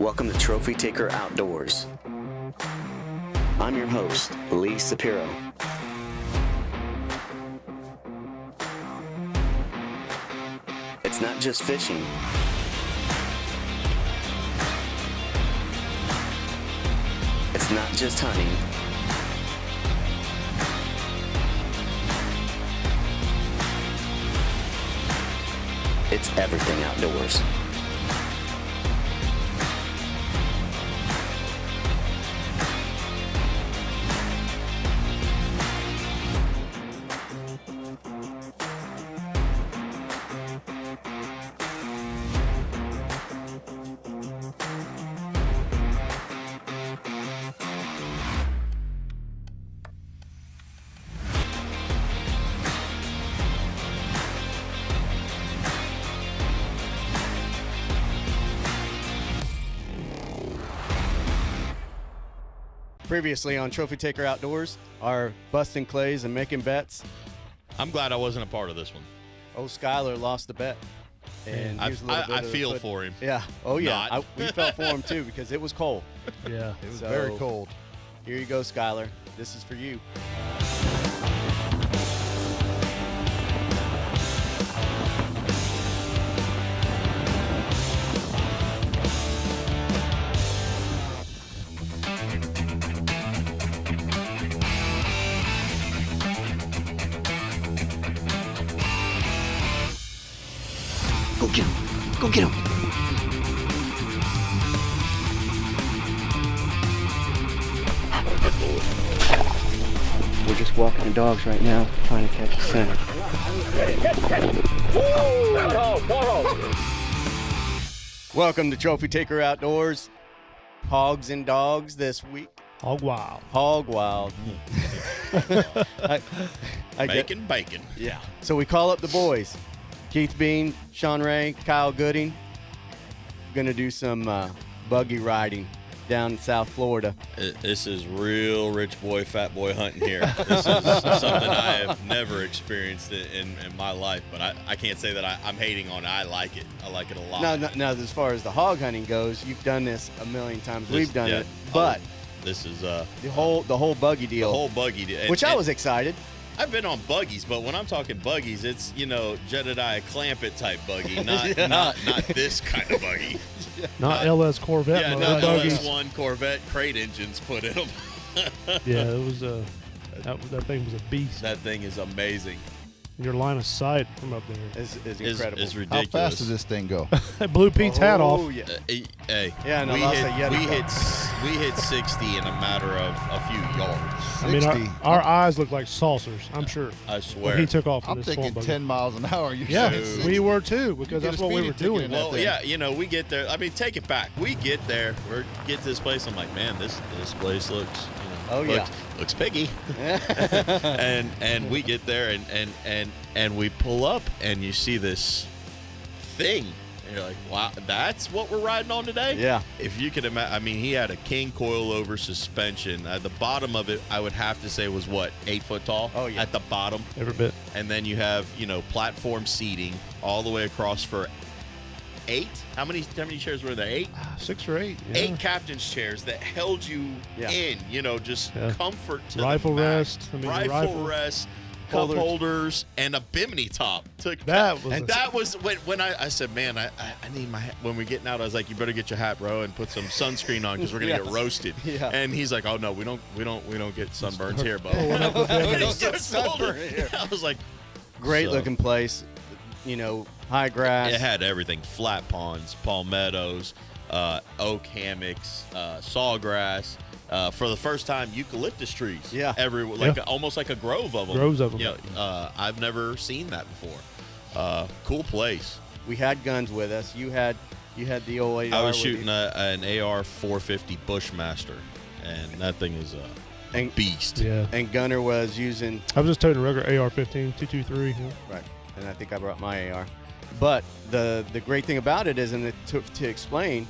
Welcome to Trophy Taker Outdoors. I'm your host, Lee Sapiro. It's not just fishing. It's not just hunting. It's everything outdoors. Previously on Trophy Taker Outdoors, our busting clays and making bets. I'm glad I wasn't a part of this one. Oh, Skyler lost the bet. And I feel for him. Yeah. Oh, yeah. We felt for him, too, because it was cold. Yeah, it was So, very cold. Here you go, Skyler. This is for you. Go get him. Go get him. We're just walking the dogs right now, trying to catch a center. Welcome to Trophy Taker Outdoors. Hogs and Dogs this week. Hog wild. Hog wild. I get- Bacon. Yeah. So we call up the boys. Keith Bean, Sean Ray, Kyle Gooding. Going to do some buggy riding down in South Florida. This is real rich boy, fat boy hunting here. This is something I have never experienced in my life, but I can't say that I'm hating on it. I like it. I like it a lot. Now, as far as the hog hunting goes, you've done this a million times. We've done it, but this is the whole buggy deal. the whole buggy deal. Which I was excited. I've been on buggies, but when I'm talking buggies, it's, Jedediah Clampett type buggy, not Yeah. not this kind of buggy. Not LS Corvette. Yeah, mode not buggies. LS1 Corvette crate engines put in them. Yeah, it was that thing was a beast. That thing is amazing. Your line of sight from up there. Is incredible. Is How ridiculous. fast does this thing go? That blew Pete's hat Oh, off. yeah. Hey, Yeah, no, we that's hit, a Yeti we hit 60 in a matter of a few yards. I mean, 60. our eyes looked like saucers, I'm sure. I When swear. he took off in I'm this thinking small buggy. 10 miles an hour. You're Yeah, saying 60. we were too, because get that's a what we speeding were ticket doing. in that Well, thing. yeah, we get there. I mean, take it back. We get there. We get to this place. I'm like, man, this place looks. Oh, yeah. Looks piggy. and we get there and we pull up and you see this thing. And you're like, wow, that's what we're riding on today? Yeah. If you could imagine, I mean, he had a king coilover suspension. At the bottom of it, I would have to say was what, 8 foot tall? Oh, yeah. At the bottom. Every bit. And then you have, platform seating all the way across for 8. How many chairs were there? 8? 6 or 8. Yeah. 8 captain's chairs that held you Yeah. in, just Yeah. comfort to Rifle the max. rest. I mean, Rifle rest, cup Holders. holders, and a bimini top. That was and a- that was when I said, man, I need my hat. When we're getting out, I was like, you better get your hat, bro, and put some sunscreen on because we're gonna Yeah. get roasted. Yeah. And he's like, oh no, we don't get sunburns here, bud. pulling up the bimini. When he starts holding- Sunburn here. I was like, Great So- looking place. High grass. it had everything: flat ponds, palmettos, oak hammocks, sawgrass. For the first time, eucalyptus trees. Yeah. Almost like a grove of them. Groves of 'em. I've never seen that before. Cool place. We had guns with us. You had the old AR. I was with shooting you. an AR 450 Bushmaster, and that thing is a And- beast. Yeah. And Gunner was using I was just toting a regular AR-15, 223. Yeah. right, and I think I brought my AR. But the great thing about it is, and to explain,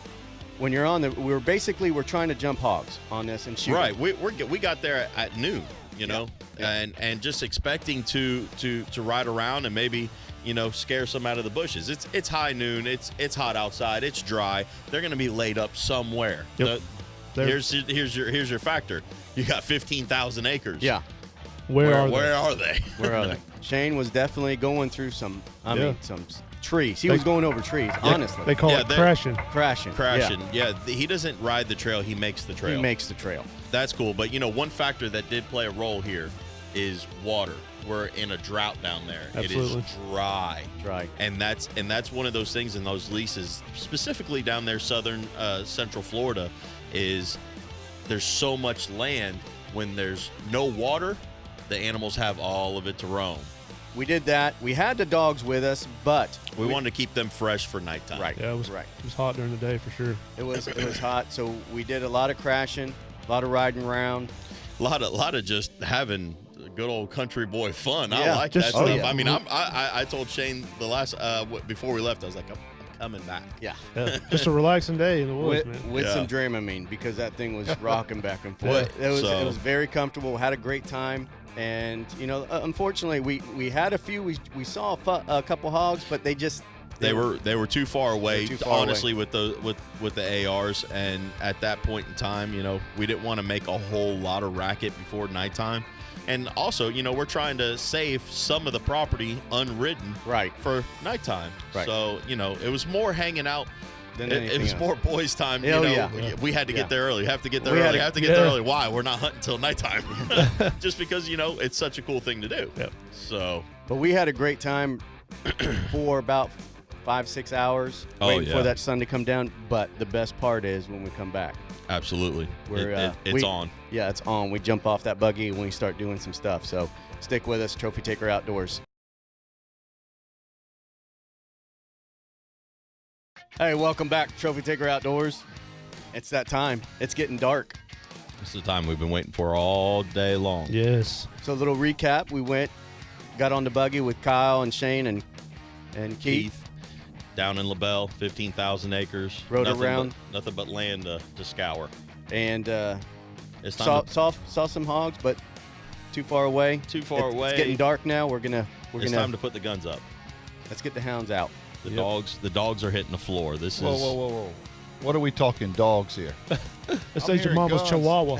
when you're on we're trying to jump hogs on this and shoot. Right. We got there at noon, Yeah. and just expecting to ride around and maybe scare some out of the bushes. It's high noon. It's hot outside. It's dry. They're going to be laid up somewhere. Yep. Here's your factor. You got 15,000 acres. Yeah. Where are they? Where are they? Shane was definitely going through some trees. He They- was going over trees, honestly. They call it crashing. Crashing. Yeah, he doesn't ride the trail. He makes the trail. He makes the trail. That's cool. But, one factor that did play a role here is water. We're in a drought down there. Absolutely. It is dry. Dry. And that's one of those things in those leases, specifically down there southern central Florida, is there's so much land. When there's no water, the animals have all of it to roam. We did that. We had the dogs with us, but We wanted to keep them fresh for nighttime. Right. Yeah, it was hot during the day for sure. it was hot, so we did a lot of crashing, a lot of riding around. A lot of just having good old country boy fun. I Yeah. like that Just- stuff. yeah. I mean, I told Shane the last before we left, I was like, I'm coming back. Yeah. Yeah, just a relaxing day in the woods, man. With Yeah. some Dramamine, because that thing was rocking back and forth. Yeah. It was very comfortable. Had a great time, and unfortunately, we had a few. We saw a couple hogs, but they were too far away. Too far honestly, with the ARs, and at that point in time, we didn't want to make a whole lot of racket before nighttime. And also, we're trying to save some of the property unridden Right. for nighttime. Right. So, it was more hanging out. Than It anything was else. more boys' time. Oh, yeah. We had to Yeah. get there early. Have to get there We had early. to- Have to get Yeah. there early. Why? We're not hunting until nighttime. Just because, it's such a cool thing to do. Yep. So, But we had a great time for about 5-6 hours waiting yeah. for that sun to come down. But the best part is when we come back. absolutely. It's on. Yeah, it's on. We jump off that buggy when we start doing some stuff. So stick with us, Trophy Taker Outdoors. Hey, welcome back, Trophy Taker Outdoors. It's that time. It's getting dark. This is the time we've been waiting for all day long. Yes. So a little recap. We got on the buggy with Kyle and Shane and Keith. Keith, down in LaBelle, 15,000 acres. Rode nothing around. nothing but land to scour. And It's time saw some hogs, but too far away. Too far away. It's getting dark now. We're gonna time to put the guns up. let's get the hounds out. The dogs are hitting the floor. This Whoa, is whoa, whoa, whoa. What are we talking dogs here? This I'm ain't your hearing mama's guns. Chihuahua.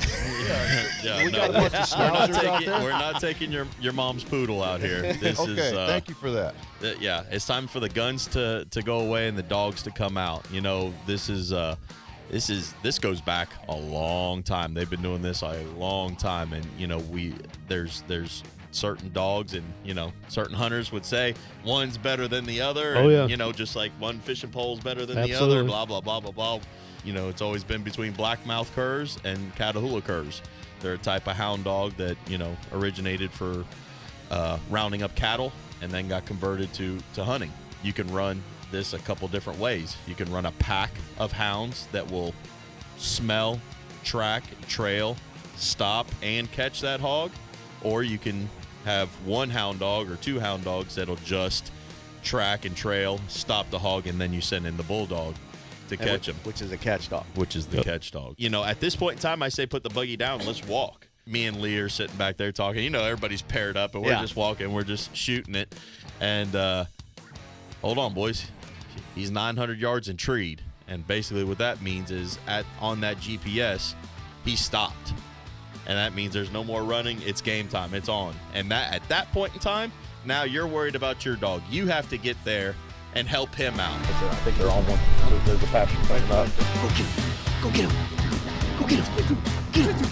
Yeah, We no, got a bunch of schnauzers out there? we're not taking your mom's poodle out here. This Okay, is thank you for that. yeah, it's time for the guns to go away and the dogs to come out. This goes back a long time. They've been doing this a long time, and there's certain dogs, and certain hunters would say one's better than the other. Oh, and, yeah. just like one fishing pole's better than the other. Absolutely. Blah blah blah blah blah. It's always been between blackmouth curs and Catahoula curs. They're a type of hound dog that originated for rounding up cattle and then got converted to hunting. You can run this a couple different ways. You can run a pack of hounds that will smell, track, trail, stop, and catch that hog, or you can have one hound dog or two hound dogs that'll just track and trail, stop the hog, and then you send in the bulldog to catch him, which is a catch dog. which is the catch dog. At this point in time, I say put the buggy down. Let's walk. Me and Lee are sitting back there talking. Everybody's paired up, and we're Yeah. just walking. We're just shooting it. And hold on, boys. He's 900 yards and treed. And basically what that means is on that GPS, he stopped. And that means there's no more running. It's game time. It's on. And at that point in time, now you're worried about your dog. You have to get there and help him out. I think they're on one. There's a pasture coming up. Go get him. Go get him. Get him.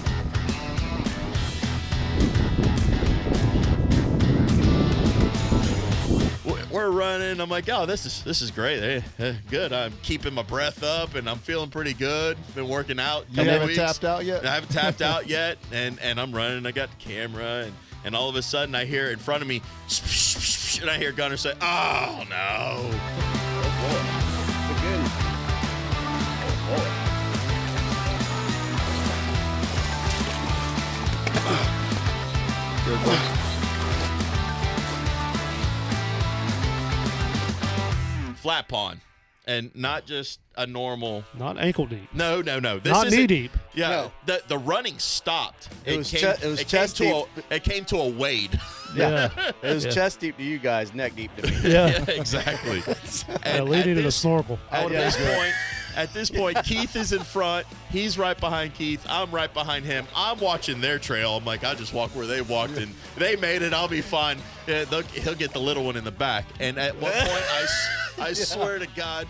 We're running. I'm like, oh, this is great. Good. I'm keeping my breath up, and I'm feeling pretty good. Been working out. You couple haven't weeks. tapped out yet? I haven't tapped out yet, and I'm running. I got the camera, and all of a sudden I hear in front of me, and I hear Gunner say, "Oh no!" Flat pond. and not just a normal. Not ankle deep. No. This Not isn't- knee deep. Yeah, the running stopped. It was came chest deep. It came to a wade. Yeah. It was Yeah. chest deep to you guys, neck deep to me. Yeah. Exactly. Yeah, And Lee at needed a this- snorkel. At this point, Keith is in front. He's right behind Keith. I'm right behind him. I'm watching their trail. I'm like, I just walk where they walked, and they made it. I'll be fine. Yeah, he'll get the little one in the back. And at one point, I swear to God,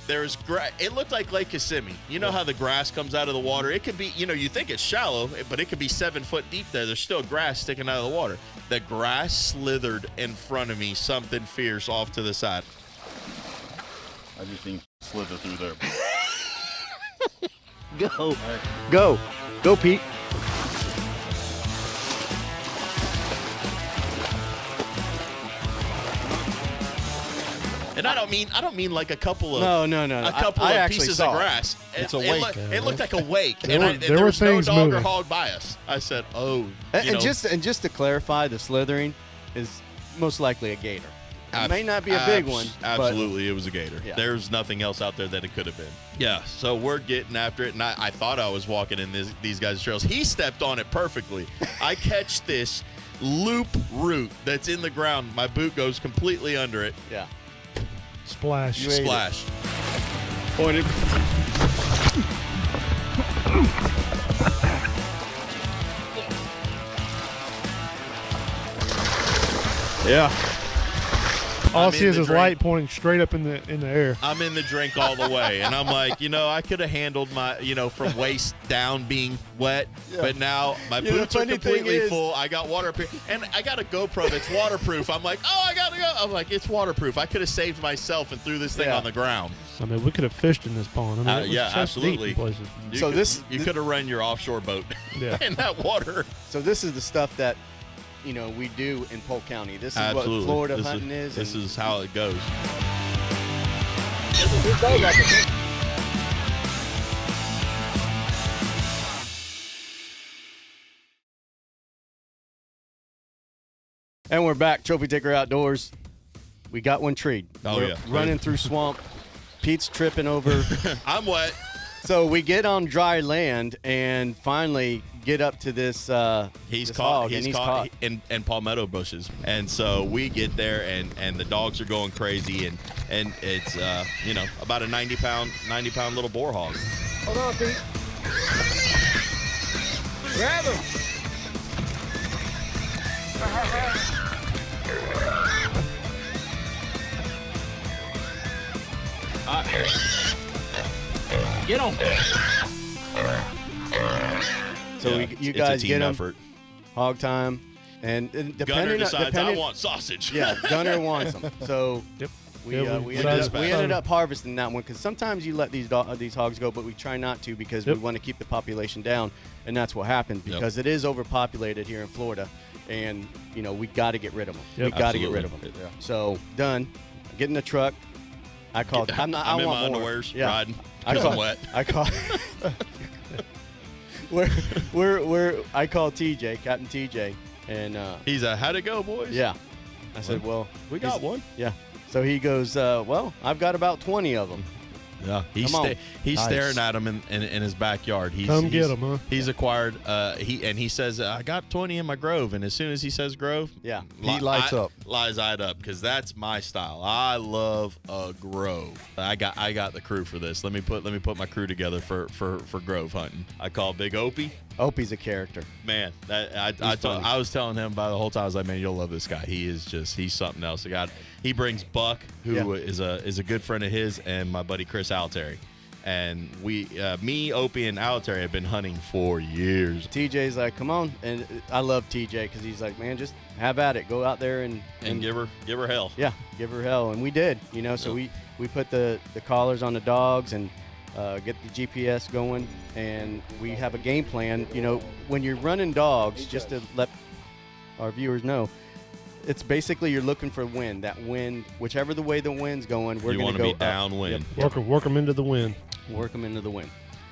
there's grass. It looked like Lake Kissimmee. You know how the grass comes out of the water? It could be, you think it's shallow, but it could be 7 foot deep there. There's still grass sticking out of the water. The grass slithered in front of me, something fierce off to the side. I just seen slither through there. Go, Pete. And I don't mean like a couple of No. a couple I of actually pieces saw of it. grass. It's a It wake. It looked like a wake, There and were there was no things dog or moving. hog by us. I said, "Oh, And just to clarify, the slithering is most likely a gator. It may not be a big one. but Absolutely, it was a gator. Yeah. There's nothing else out there that it could have been. Yeah, so we're getting after it, and I thought I was walking in these guys' trails. He stepped on it perfectly. I catch this loop root that's in the ground. My boot goes completely under it. Yeah. Splash. You ate it. Splash. Pointed. Yeah. All I I'm see in is the his drink. light pointing straight up in the air. I'm in the drink all the way, and I'm like, I could have handled my, from waist down being wet, but now my Yeah, the boots are funny thing completely is- full. I got water up here, and I got a GoPro that's waterproof. I'm like, I gotta go. I'm like, it's waterproof. I could have saved myself and threw this thing Yeah. on the ground. I mean, we could have fished in this pond. I mean, it was Yeah, chest deep absolutely. in places. You could have run your offshore boat Yeah. in that water. So this is the stuff that, we do in Polk County. This is Absolutely. what Florida This hunting is. This and is how it goes. And we're back, Trophy Taker Outdoors. We got one treed. Oh, We're yeah. running through swamp. Pete's tripping over. I'm wet. So we get on dry land and finally get up to this. He's this caught. hog, and He's caught in palmetto bushes, and so we get there, and the dogs are going crazy, and it's about a 90 pound little boar hog. Hold on, Pete. Grab him. Get him! So you guys it's a team get him. effort. Hog time, and Gunner depending decides on I want sausage. yeah, Gunner wants them. So Yep. we Yeah, we decided- ended up harvesting that one because sometimes you let these hogs go, but we try not to because Yep. we want to keep the population down, and that's what happened Yep. because it is overpopulated here in Florida, and we got to get rid of them. Yep. We got to get rid of them. Absolutely. So done. Get in the truck. I called. I'm not. I'm I in want my more. underwears Yeah. riding I because call, I'm wet. I call. I call TJ, Captain TJ, and He's how'd it go, boys? yeah. I said, well, we got one. yeah. So he goes, well, I've got about 20 of them. Yeah, he's Come on. he's Nice. staring at him in his backyard. Come get 'em, huh? He's acquired. He says I got 20 in my grove, and as soon as he says grove, Yeah. He lights up. lies eyed up because that's my style. I love a grove. I got the crew for this. Let me put my crew together for grove hunting. I call Big Opie. Opie's a character. Man, I funny. was telling him about the whole time. I was like, man, you'll love this guy. He's something else. He brings Buck, who is a good friend of his, and my buddy Chris Alteri. And me, Opie, and Alteri have been hunting for years. TJ's like, come on. And I love TJ because he's like, man, just have at it. Go out there and give her hell. Yeah, give her hell. And we did, so we put the collars on the dogs and get the GPS going. And we have a game plan. When you're running dogs, just to let our viewers know, it's basically you're looking for wind. That wind, whichever the way the wind's going, we're You going want to to go be downwind. Yep. Work them into the wind. Work them into the wind.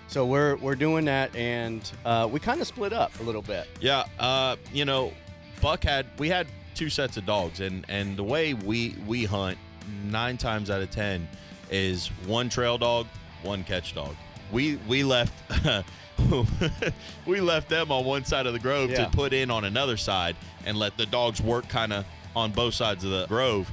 So we're doing that, and we kind of split up a little bit. Yeah, Buck we had two sets of dogs, and the way we hunt, 9 times out of 10, is one trail dog, one catch dog. We left we left them on one side of the grove to put in on another side and let the dogs work kind of on both sides of the grove.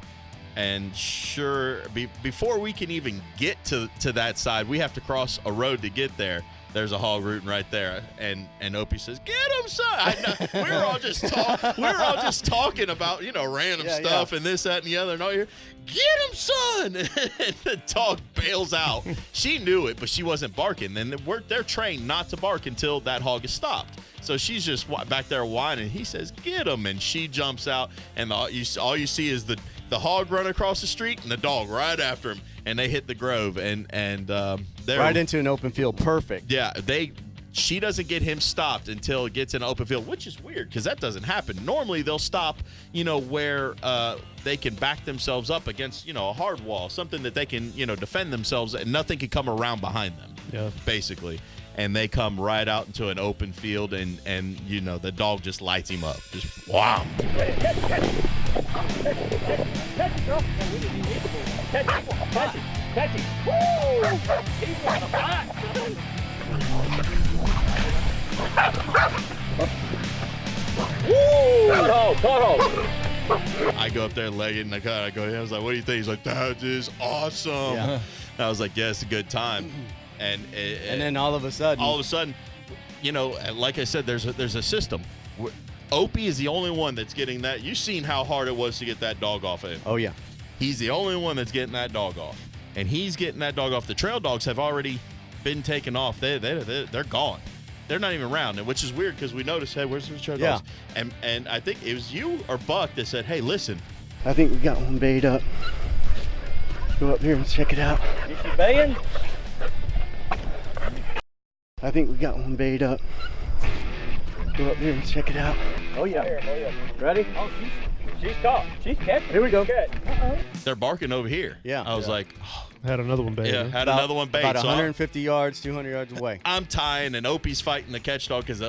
And sure, before we can even get to that side, we have to cross a road to get there. There's a hog rooting right there, and Opie says, "Get him, son!" We were all just talking about random stuff and this, that, and the other. And all you hear, "Get him, son!" And the dog bails out. She knew it, but she wasn't barking. And they're trained not to bark until that hog is stopped. So she's just back there whining. He says, "Get him!" And she jumps out, and all you see is the hog run across the street and the dog right after him. And they hit the grove, and they're right into an open field. Perfect. Yeah, she doesn't get him stopped until it gets in an open field, which is weird because that doesn't happen. Normally they'll stop, where they can back themselves up against, a hard wall, something that they can, defend themselves, and nothing can come around behind them, basically. And they come right out into an open field, and the dog just lights him up. Just wow. Catch it. Woo! He's on the block. Woo! Caught hog. I go up there and leg it, and I go, I was like, "What do you think?" He's like, "That is awesome." Yeah. I was like, "Yeah, it's a good time." And then all of a sudden, like I said, there's a system. Opie is the only one that's getting that. You've seen how hard it was to get that dog off of him. Oh yeah. He's the only one that's getting that dog off, and he's getting that dog off. The trail dogs have already been taken off. They're gone. They're not even around, which is weird because we noticed, hey, where's the trail dogs? And I think it was you or Buck that said, "Hey, listen, I think we got one bayed up. Go up here and check it out." Is she baying? I think we got one bayed up. Go up here and check it out. Oh yeah. Ready? Oh, she's caught. She's catching. Here we go. they're barking over here." Yeah. I was like, oh, Had another one bait. yeah, had another one bait. About So 150 yards, 200 yards away. I'm tying, and Opie's fighting the catch dog because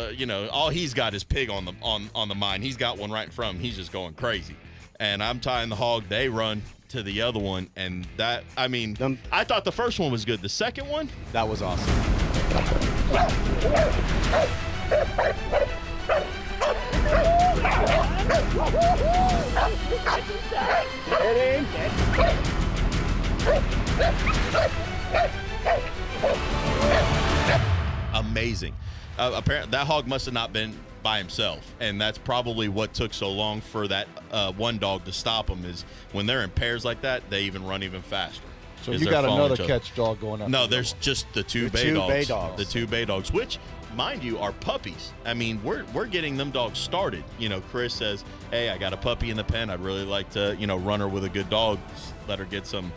all he's got is pig on the mine. He's got one right in front of him. He's just going crazy, and I'm tying the hog. They run to the other one, and that, I mean, I thought the first one was good. The second one, That was awesome. amazing. Apparently, that hog must have not been by himself, and that's probably what took so long for that one dog to stop him. Is when they're in pairs like that, they even run even faster. So you got another catch dog going up. No, there's just the two bay dogs. The two bay dogs, which, mind you, are puppies. I mean, we're getting them dogs started. Chris says, "Hey, I got a puppy in the pen. I'd really like to, run her with a good dog. Let her get some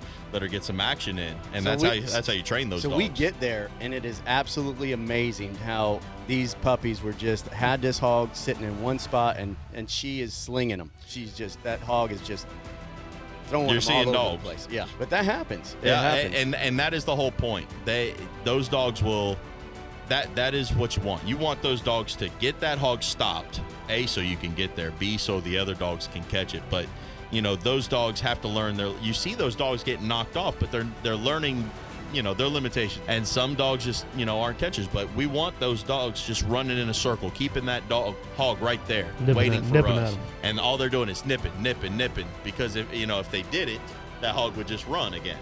action in." And So that's how you train those dogs. So we get there, and it is absolutely amazing how these puppies had this hog sitting in one spot, and she is slinging them. That hog is just throwing You're them all seeing over dogs. the place. Yeah, but that happens. It Yeah, happens. and that is the whole point. Those dogs will. That is what you want. You want those dogs to get that hog stopped, A, so you can get there, B, so the other dogs can catch it. But those dogs have to learn you see those dogs getting knocked off, but they're learning their limitations. And some dogs just aren't catchers, but we want those dogs just running in a circle, keeping that hog right there, waiting for us. And all they're doing is nipping, because if they did it, that hog would just run again.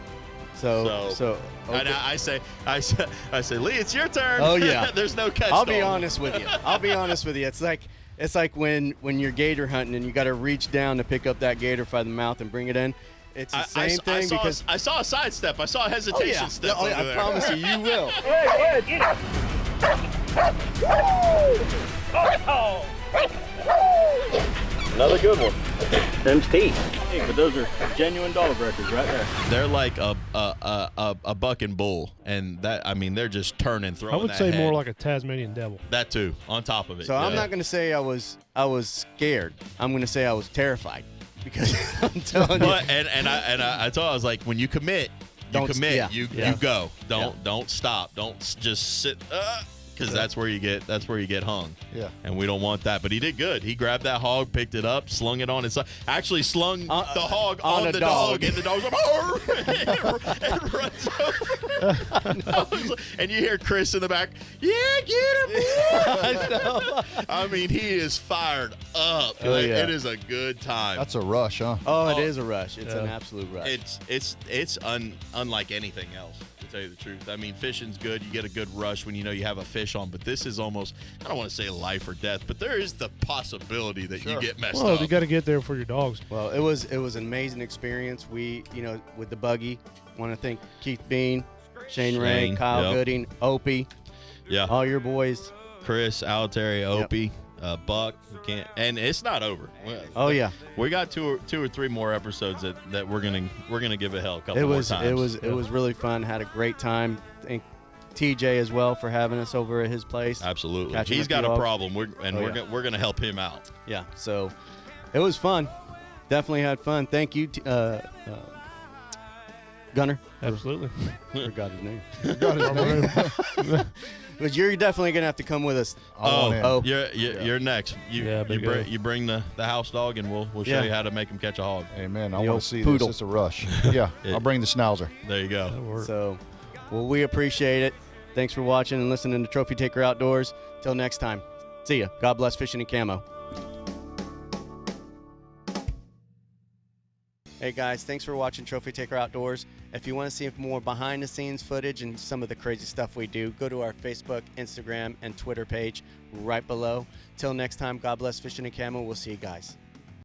So okay. And I say, Lee, it's your turn. Oh yeah. There's no catch. I'll be honest with you. It's like when you're gator hunting and you got to reach down to pick up that gator by the mouth and bring it in. It's the same thing because I saw a sidestep. I saw a hesitation step. Oh, over I there. promise you will. Yeah, get it. Another good one. Them's teeth. Hey, but those are genuine dog records right there. They're like a buck and bull, and they're just turning, throwing. I would that say head. more like a Tasmanian devil. That too, on top of it. So I'm not going to say I was scared. I'm going to say I was terrified because I'm telling you. But, and I told I was like, when you commit, you Don't- commit. yeah. You Yeah. go. Don't stop. Don't just sit. because that's where you get hung. Yeah. And we don't want that. But he did good. He grabbed that hog, picked it up, slung it on his side. Actually slung the hog on the dog. And the dog's like, and runs over. And you hear Chris in the back, yeah, get him, boy. I mean, he is fired up. Oh, yeah. It is a good time. That's a rush, huh? Oh, it is a rush. It's an absolute rush. It's unlike anything else, to tell you the truth. I mean, fishing's good. You get a good rush when you know you have a fish on, but this is almost, I don't want to say life or death, but there is the possibility that you get messed Well, up. you got to get there for your dogs. Well, it was an amazing experience. We, with the buggy, want to thank Keith Bean, Shane Ray, Kyle yep. Gooding, Opie, all your boys. Chris, Alteri, Opie, Buck. We can't, and it's not over. Oh yeah, we got two or three more episodes that we're gonna give it hell a couple more times. It was really fun. Had a great time. Thank TJ as well for having us over at his place. Absolutely, Catching he's a got few a dogs. problem. We're gonna help him out. Yeah, so it was fun. Definitely had fun. Thank you, Gunner. Absolutely. Forgot his name. Got his name. But you're definitely gonna have to come with us. You're next. You bring the house dog, and we'll show you how to make him catch a hog. Amen. I The want old to see poodle. this. It's a rush. Yeah, I'll bring the schnauzer. There you go. That'll work. So, well, we appreciate it. Thanks for watching and listening to Trophy Taker Outdoors. Till next time, see ya. God bless fishing and camo. Hey guys, thanks for watching Trophy Taker Outdoors. If you want to see more behind the scenes footage and some of the crazy stuff we do, go to our Facebook, Instagram, and Twitter page right below. Till next time, God bless fishing and camo. We'll see you guys.